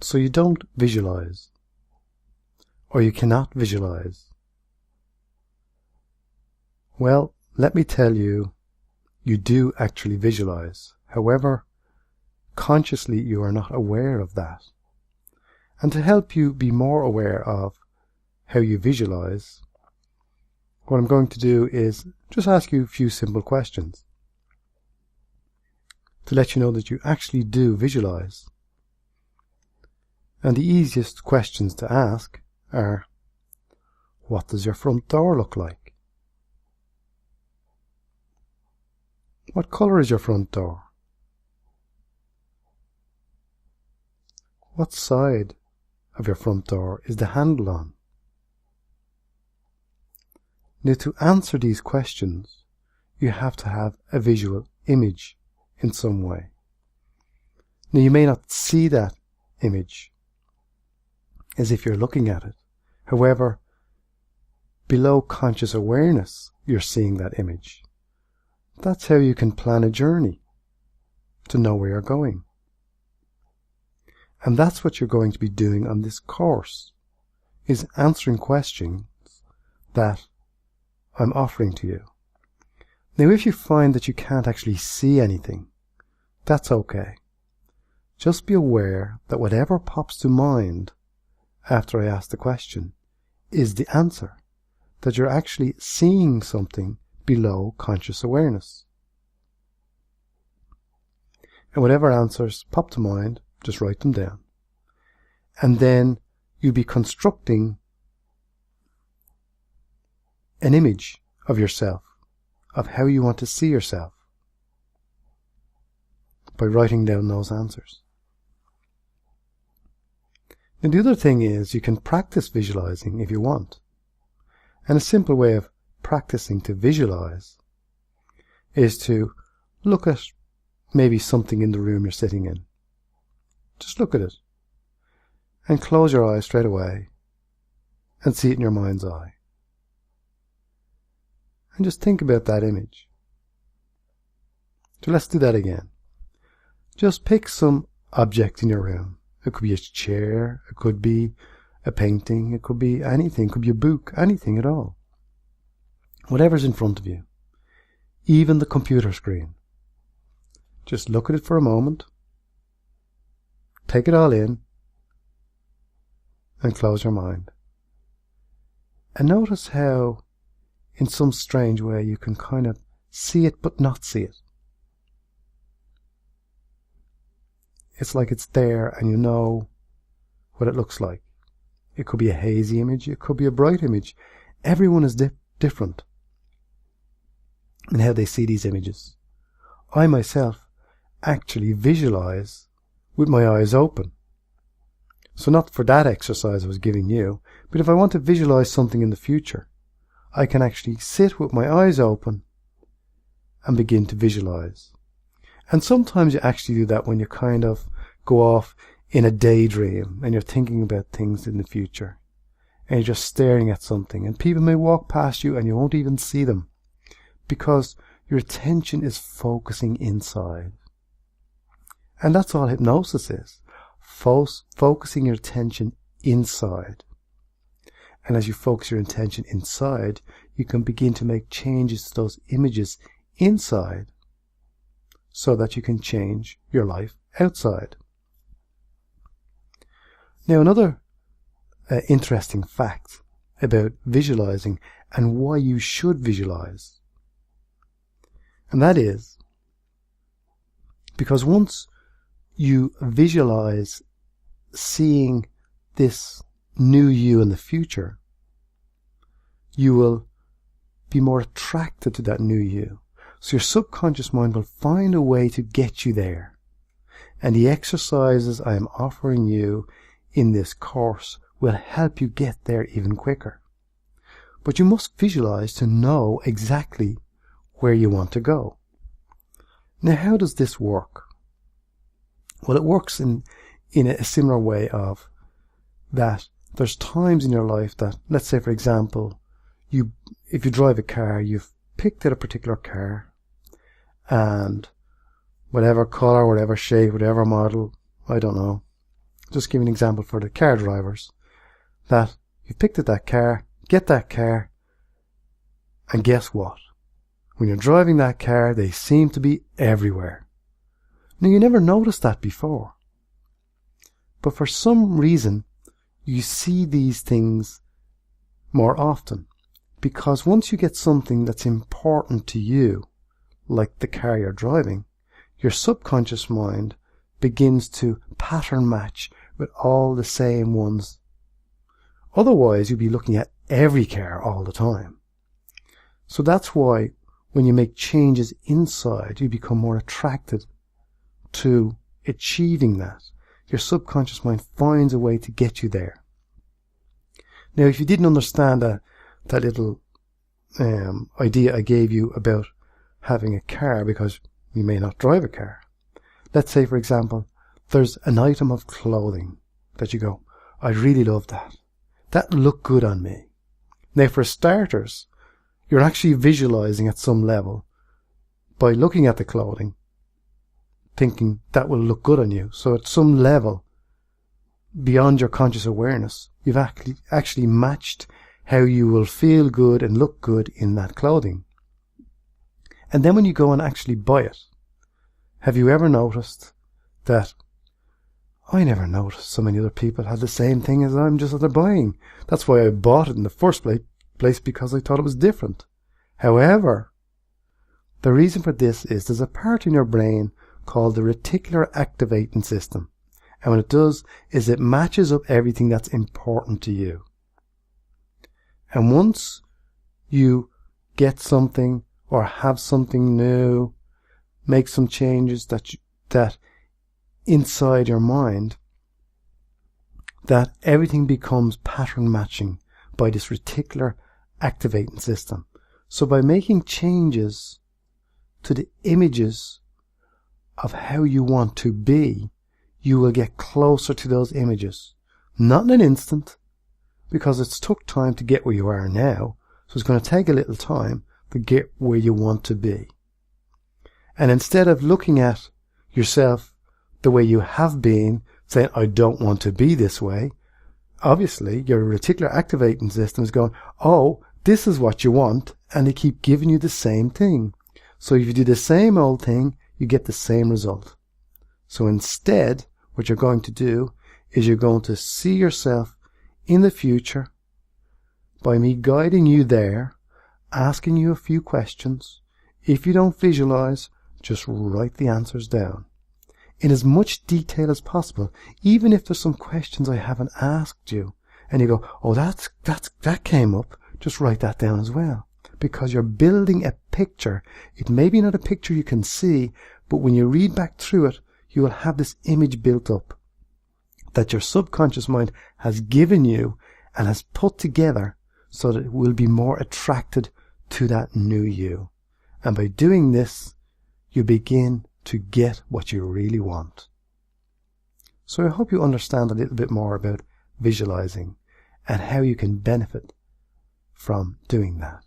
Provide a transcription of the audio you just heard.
So you don't visualize, or you cannot visualize. Well, let me tell you, you do actually visualize. However, consciously you are not aware of that. And to help you be more aware of how you visualize, what I'm going to do is just ask you a few simple questions to let you know that you actually do visualize. And the easiest questions to ask are, what does your front door look like? What color is your front door? What side of your front door is the handle on? Now, to answer these questions, you have to have a visual image in some way. Now, you may not see that image as if you're looking at it. However, below conscious awareness, you're seeing that image. That's how you can plan a journey to know where you're going. And that's what you're going to be doing on this course, is answering questions that I'm offering to you. Now, if you find that you can't actually see anything, that's okay. Just be aware that whatever pops to mind after I ask the question is the answer, that you're actually seeing something below conscious awareness. And whatever answers pop to mind, just write them down. And then you'll be constructing an image of yourself, of how you want to see yourself, by writing down those answers. And the other thing is, you can practice visualizing if you want. And a simple way of practicing to visualize is to look at maybe something in the room you're sitting in. Just look at it and close your eyes straight away and see it in your mind's eye. And just think about that image. So let's do that again. Just pick some object in your room. It could be a chair, it could be a painting, it could be anything, it could be a book, anything at all. Whatever's in front of you. Even the computer screen. Just look at it for a moment. Take it all in. And close your mind. And notice how, in some strange way, you can kind of see it but not see it. It's like it's there and you know what it looks like. It could be a hazy image, it could be a bright image. Everyone is different in how they see these images. I myself actually visualize with my eyes open. So not for that exercise I was giving you, but if I want to visualize something in the future, I can actually sit with my eyes open and begin to visualize. And sometimes you actually do that when you kind of go off in a daydream and you're thinking about things in the future. And you're just staring at something. And people may walk past you and you won't even see them. Because your attention is focusing inside. And that's all hypnosis is. Focusing your attention inside. And as you focus your attention inside, you can begin to make changes to those images inside, so that you can change your life outside. Now, another interesting fact about visualizing and why you should visualize, and that is because once you visualize seeing this new you in the future, you will be more attracted to that new you. So your subconscious mind will find a way to get you there. And the exercises I am offering you in this course will help you get there even quicker. But you must visualize to know exactly where you want to go. Now, how does this work? Well, it works in a similar way of that there's times in your life that, let's say for example, if you drive a car, you've picked out a particular car, and whatever color, whatever shape, whatever model, I don't know, just give an example for the car drivers, that you've picked up that car, get that car, and guess what? When you're driving that car, they seem to be everywhere. Now, you never noticed that before. But for some reason, you see these things more often. Because once you get something that's important to you, like the car you're driving, your subconscious mind begins to pattern match with all the same ones. Otherwise, you'd be looking at every car all the time. So that's why when you make changes inside, you become more attracted to achieving that. Your subconscious mind finds a way to get you there. Now, if you didn't understand that little idea I gave you about having a car, because you may not drive a car. Let's say, for example, there's an item of clothing that you go, I really love that. That looked good on me. Now, for starters, you're actually visualizing at some level by looking at the clothing, thinking that will look good on you. So at some level, beyond your conscious awareness, you've actually matched how you will feel good and look good in that clothing. And then when you go and actually buy it, have you ever noticed that I never noticed so many other people had the same thing as I'm just after buying? That's why I bought it in the first place, because I thought it was different. However, the reason for this is there's a part in your brain called the reticular activating system. And what it does is it matches up everything that's important to you. And once you get something or have something new, make some changes that inside your mind, that everything becomes pattern matching by this reticular activating system. So by making changes to the images of how you want to be, you will get closer to those images. Not in an instant, because it's took time to get where you are now, so it's going to take a little time to get where you want to be. And instead of looking at yourself the way you have been, saying, I don't want to be this way, obviously your reticular activating system is going, oh, this is what you want, and they keep giving you the same thing. So if you do the same old thing, you get the same result. So instead, what you're going to do is you're going to see yourself in the future by me guiding you there, asking you a few questions. If you don't visualize, just write the answers down in as much detail as possible. Even if there's some questions I haven't asked you and you go, oh, that came up, just write that down as well. Because you're building a picture. It may be not a picture you can see, but when you read back through it, you will have this image built up that your subconscious mind has given you and has put together so that it will be more attracted to that new you. And by doing this, you begin to get what you really want. So I hope you understand a little bit more about visualizing and how you can benefit from doing that.